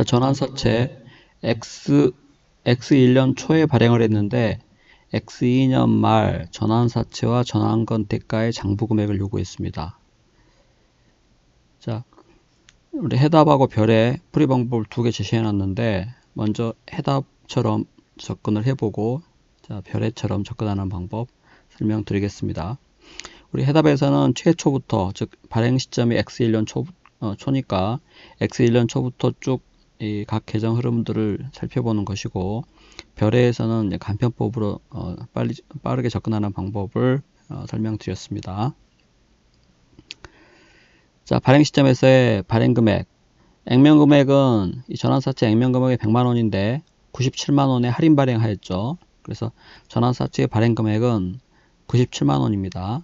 자, 전환사채 X 1년 초에 발행을 했는데 X 2년 말 전환사채와 전환권 대가의 장부 금액을 요구했습니다. 자, 우리 해답하고 별의 풀이 방법을 두 개 제시해 놨는데 먼저 해답처럼 접근을 해보고 자, 별의처럼 접근하는 방법 설명드리겠습니다. 우리 해답에서는 최초부터 즉 발행 시점이 X 1년 초니까 X 1년 초부터 쭉 이 각 계정 흐름들을 살펴보는 것이고 별에서는 간편법으로 빠르게 접근하는 방법을 설명드렸습니다. 자, 발행 시점에서의 발행 금액 액면 금액은 이 전환사채 액면 금액이 100만원인데 97만원에 할인 발행하였죠. 그래서 전환사채의 발행 금액은 97만원입니다.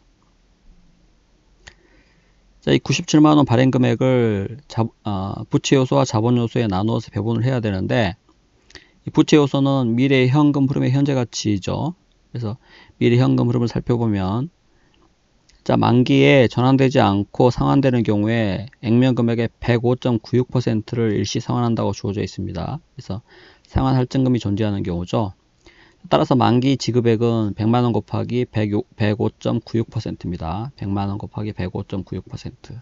자, 이 97만원 발행 금액을 부채 요소와 자본 요소에 나누어서 배분을 해야 되는데 이 부채 요소는 미래의 현금 흐름의 현재 가치죠. 그래서 미래 현금 흐름을 살펴보면 자, 만기에 전환되지 않고 상환되는 경우에 액면 금액의 105.96%를 일시 상환한다고 주어져 있습니다. 그래서 상환 할증금이 존재하는 경우죠. 따라서 만기 지급액은 100만원 곱하기 105.96%입니다. 100만원 곱하기 105.96%.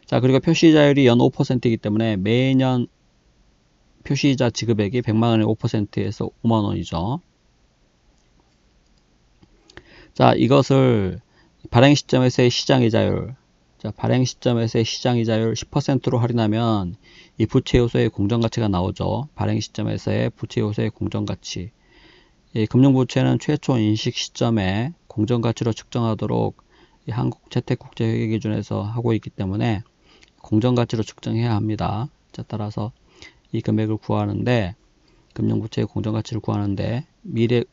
자, 그리고 표시이자율이 연 5%이기 때문에 매년 표시이자 지급액이 100만원의 5%에서 5만원이죠. 자, 이것을 발행 시점에서의 시장이자율, 자, 발행 시점에서의 시장이자율 10%로 할인하면 이 부채 요소의 공정가치가 나오죠. 발행 시점에서의 부채 요소의 공정가치. 이 금융부채는 최초 인식 시점에 공정가치로 측정하도록 한국재택국제회계 기준에서 하고 있기 때문에 공정가치로 측정해야 합니다. 자, 따라서 이 금액을 구하는데 금융부채의 공정가치를 구하는데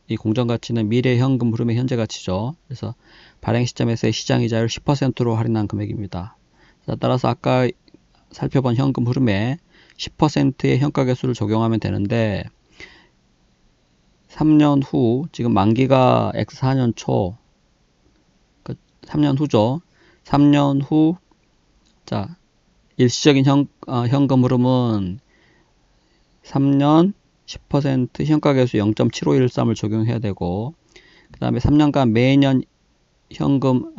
이 공정가치는 미래 현금 흐름의 현재 가치죠. 그래서 발행 시점에서의 시장이자율 10%로 할인한 금액입니다. 자, 따라서 아까 살펴본 현금 흐름에 10%의 현가계수를 적용하면 되는데 3년 후, 지금 만기가 X 4년 초, 3년 후죠. 3년 후, 자, 일시적인 현금 흐름은 3년 10% 현가계수 0.7513을 적용해야 되고, 그 다음에 3년간 매년 현금,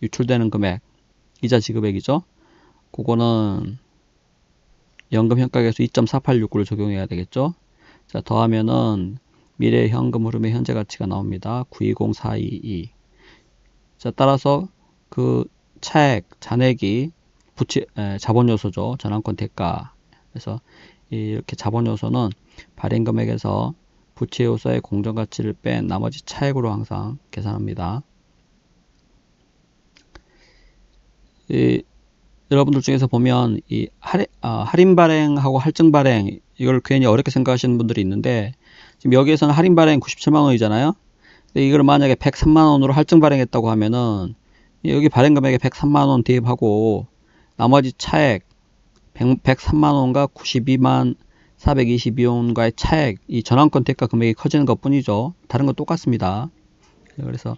유출되는 금액, 이자 지급액이죠. 그거는 연금 현가계수 2.4869를 적용해야 되겠죠. 자, 더하면은 미래 현금 흐름의 현재 가치가 나옵니다. 920422. 자, 따라서 그 차액, 잔액이 자본 요소죠. 전환권 대가. 그래서 이렇게 자본 요소는 발행 금액에서 부채 요소의 공정 가치를 뺀 나머지 차액으로 항상 계산합니다. 여러분들 중에서 보면 이 할인 발행하고 할증 발행 이걸 괜히 어렵게 생각하시는 분들이 있는데 지금 여기에서는 할인 발행 97만원이잖아요. 근데 이걸 만약에 103만원으로 할증 발행했다고 하면은 여기 발행 금액에 103만원 대입하고 나머지 차액 103만원과 92만 422원과의 차액, 이 전환권 대가 금액이 커지는 것 뿐이죠. 다른 건 똑같습니다. 그래서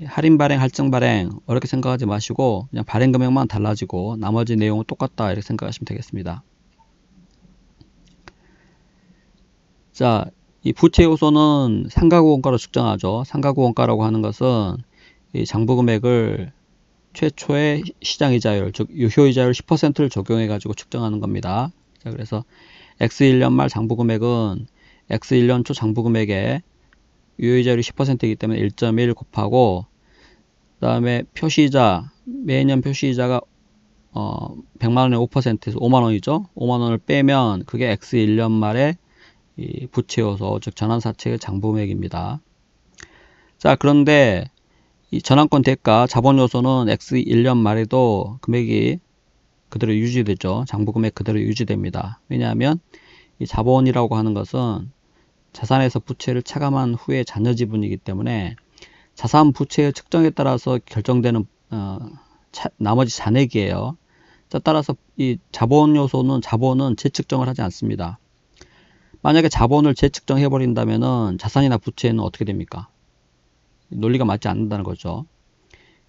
할인 발행, 할증 발행 어렵게 생각하지 마시고 그냥 발행 금액만 달라지고 나머지 내용은 똑같다 이렇게 생각하시면 되겠습니다. 자, 이 부채 요소는 상가구 원가로 측정하죠. 상가구 원가라고 하는 것은 이 장부 금액을 최초의 시장이자율, 즉 유효이자율 10%를 적용해 가지고 측정하는 겁니다. 자, 그래서 X 1년 말 장부 금액은 X 1년 초 장부 금액에 유효이자율이 10%이기 때문에 1.1 곱하고 그 다음에 표시이자, 매년 표시이자가 100만원의 5%에서 5만원이죠. 5만원을 빼면 그게 X 1년 말에 이 부채 요소, 즉 전환사채의 장부 금액입니다. 자, 그런데 이 전환권 대가, 자본 요소는 X 1년 말에도 금액이 그대로 유지되죠. 장부 금액 그대로 유지됩니다. 왜냐하면 이 자본이라고 하는 것은 자산에서 부채를 차감한 후에 잔여 지분이기 때문에 자산 부채의 측정에 따라서 결정되는 나머지 잔액이에요. 자, 따라서 이 자본 요소는 자본은 재측정을 하지 않습니다. 만약에 자본을 재측정해 버린다면은 자산이나 부채는 어떻게 됩니까? 논리가 맞지 않는다는 거죠.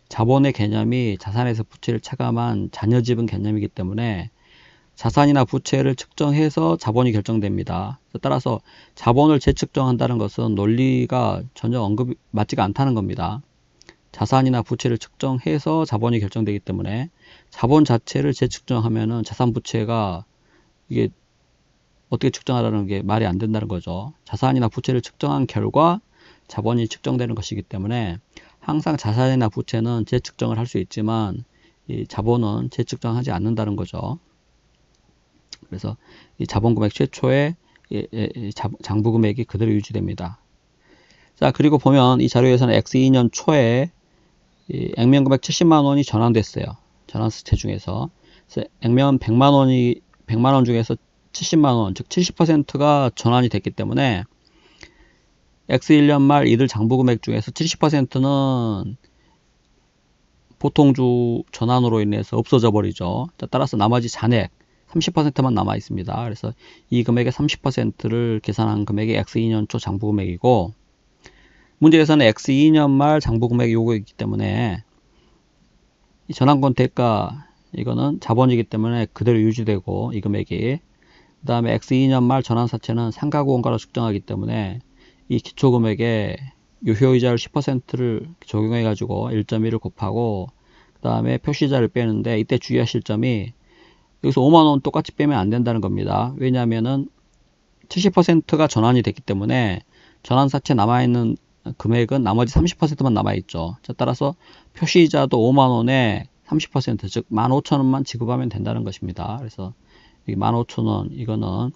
자본의 개념이 자산에서 부채를 차감한 잔여 지분 개념이기 때문에 자산이나 부채를 측정해서 자본이 결정됩니다. 따라서 자본을 재측정한다는 것은 논리가 전혀 언급이 맞지가 않다는 겁니다. 자산이나 부채를 측정해서 자본이 결정되기 때문에 자본 자체를 재측정하면은 자산 부채가 이게 어떻게 측정하라는 게 말이 안 된다는 거죠. 자산이나 부채를 측정한 결과 자본이 측정되는 것이기 때문에 항상 자산이나 부채는 재측정을 할 수 있지만 이 자본은 재측정하지 않는다는 거죠. 그래서 이 자본금액 최초의 장부금액이 그대로 유지됩니다. 자, 그리고 보면 이 자료에서는 X2년 초에 이 액면금액 70만원이 전환됐어요. 전환사채 중에서. 그래서 액면 100만원 중에서 70만원, 즉 70%가 전환이 됐기 때문에 X1년 말 이들 장부금액 중에서 70%는 보통주 전환으로 인해서 없어져 버리죠. 따라서 나머지 잔액 30%만 남아 있습니다. 그래서 이 금액의 30%를 계산한 금액이 X2년 초 장부금액이고, 문제에서는 X2년 말 장부금액이 요거이기 때문에 이 전환권 대가 이거는 자본이기 때문에 그대로 유지되고, 이 금액이 그 다음에 X2년 말 전환사채는 상가구 원가로 측정하기 때문에 이 기초금액에 유효이자율 10%를 적용해 가지고 1.1을 곱하고 그 다음에 표시이자를 빼는데, 이때 주의하실 점이 여기서 5만원 똑같이 빼면 안 된다는 겁니다. 왜냐하면은 70%가 전환이 됐기 때문에 전환사채 남아있는 금액은 나머지 30%만 남아있죠. 자, 따라서 표시이자도 5만원에 30%, 즉 15,000원만 지급하면 된다는 것입니다. 그래서 이 15,000원 이거는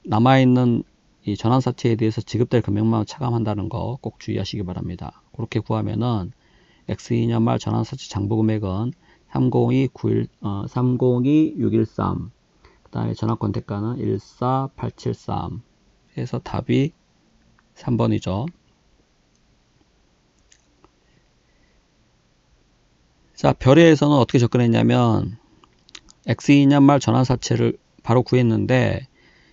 남아있는 이 전환사채에 대해서 지급될 금액만 차감한다는 거 꼭 주의하시기 바랍니다. 그렇게 구하면은 X2년 말 전환사채 장부금액은 302613, 그 다음에 전환권 대가는 14873 해서 답이 3번이죠. 자, 별에서는 어떻게 접근했냐면 X2년 말 전환사채를 바로 구했는데,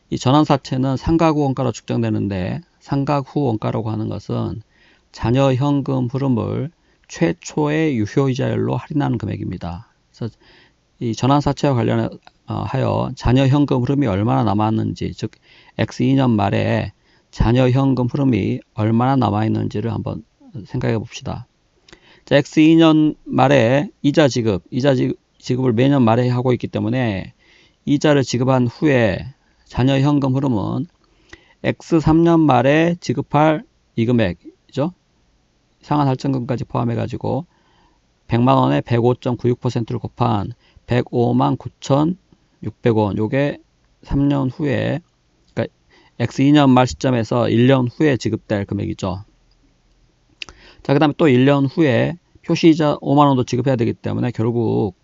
이 전환사채는 상각 후 원가로 측정되는데 상각 후 원가라고 하는 것은 잔여 현금 흐름을 최초의 유효이자율로 할인하는 금액입니다. 그래서 이 전환사채와 관련하여 잔여 현금 흐름이 얼마나 남았는지, 즉 X2년 말에 잔여 현금 흐름이 얼마나 남아있는지를 한번 생각해 봅시다. 자, X2년 말에 이자 지급을 매년 말에 하고 있기 때문에 이자를 지급한 후에 잔여 현금 흐름은 X3년 말에 지급할 이 금액이죠. 상한 할증금까지 포함해 가지고 100만원에 105.96%를 곱한 105만 9,600원, 요게 3년 후에, 그러니까 X2년 말 시점에서 1년 후에 지급될 금액이죠. 자, 그 다음에 또 1년 후에 표시이자 5만원도 지급해야 되기 때문에 결국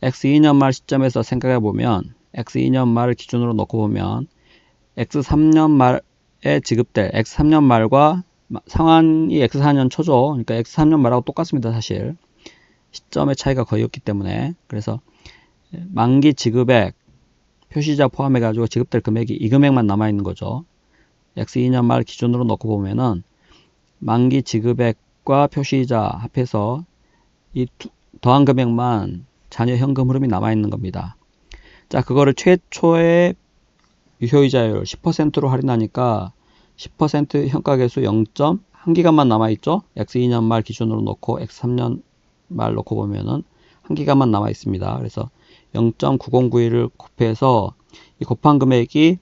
X2년 말 시점에서 생각해 보면, X2년 말을 기준으로 놓고 보면 X3년 말에 지급될, X3년 말과 상환이 X4년 초죠. 그러니까 X3년 말하고 똑같습니다. 사실 시점의 차이가 거의 없기 때문에. 그래서 만기 지급액, 표시이자 포함해 가지고 지급될 금액이 이 금액만 남아 있는 거죠. X2년 말 기준으로 놓고 보면은 만기 지급액과 표시이자 합해서 이 더한 금액만 잔여 현금 흐름이 남아 있는 겁니다. 자, 그거를 최초의 유효이자율 10%로 할인하니까 10% 현가계수 0.1기간만 남아있죠. X2년 말 기준으로 놓고 X3년 말 놓고 보면은 1기간만 남아 있습니다. 그래서 0.9091을 곱해서 이 곱한 금액이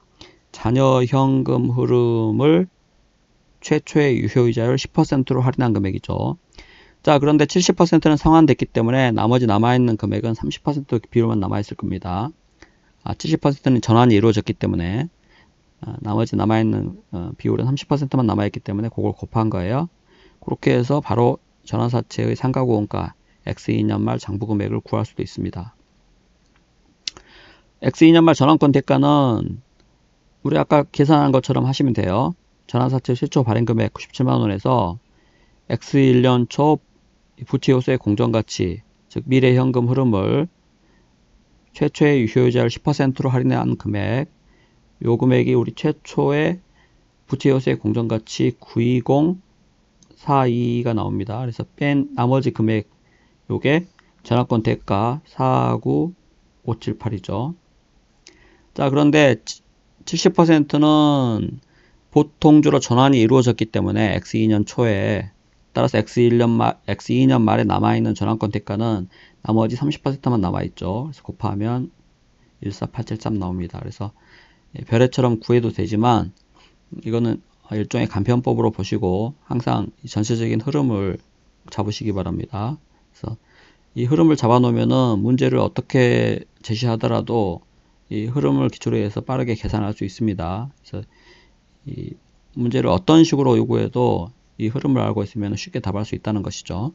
잔여 현금 흐름을 최초의 유효이자율 10%로 할인한 금액이죠. 자, 그런데 70%는 상환됐기 때문에 나머지 남아있는 금액은 30% 비율만 남아있을 겁니다. 70%는 전환이 이루어졌기 때문에 나머지 남아있는 비율은 30%만 남아있기 때문에 그걸 곱한 거예요. 그렇게 해서 바로 전환사채의 상가구 원가 X2년 말 장부금액을 구할 수도 있습니다. X2년 말 전환권 대가는 우리 아까 계산한 것처럼 하시면 돼요. 전환사채 실초 발행금액 97만원에서 X1년 초 부채요소의 공정가치, 즉 미래현금 흐름을 최초의 유효이자율 10%로 할인한 금액, 요 금액이 우리 최초의 부채요소의 공정가치 92042가 나옵니다. 그래서 뺀 나머지 금액, 요게 전환권 대가 49578이죠. 자, 그런데 70%는 보통주로 전환이 이루어졌기 때문에 X2년 초에, 따라서 X2년 말에 남아있는 전환권 대가는 나머지 30%만 남아있죠. 그래서 곱하면 14873 나옵니다. 그래서 별해처럼 구해도 되지만 이거는 일종의 간편법으로 보시고 항상 전체적인 흐름을 잡으시기 바랍니다. 그래서 이 흐름을 잡아 놓으면은 문제를 어떻게 제시하더라도 이 흐름을 기초로 해서 빠르게 계산할 수 있습니다. 그래서 이 문제를 어떤 식으로 요구해도 이 흐름을 알고 있으면 쉽게 답할 수 있다는 것이죠.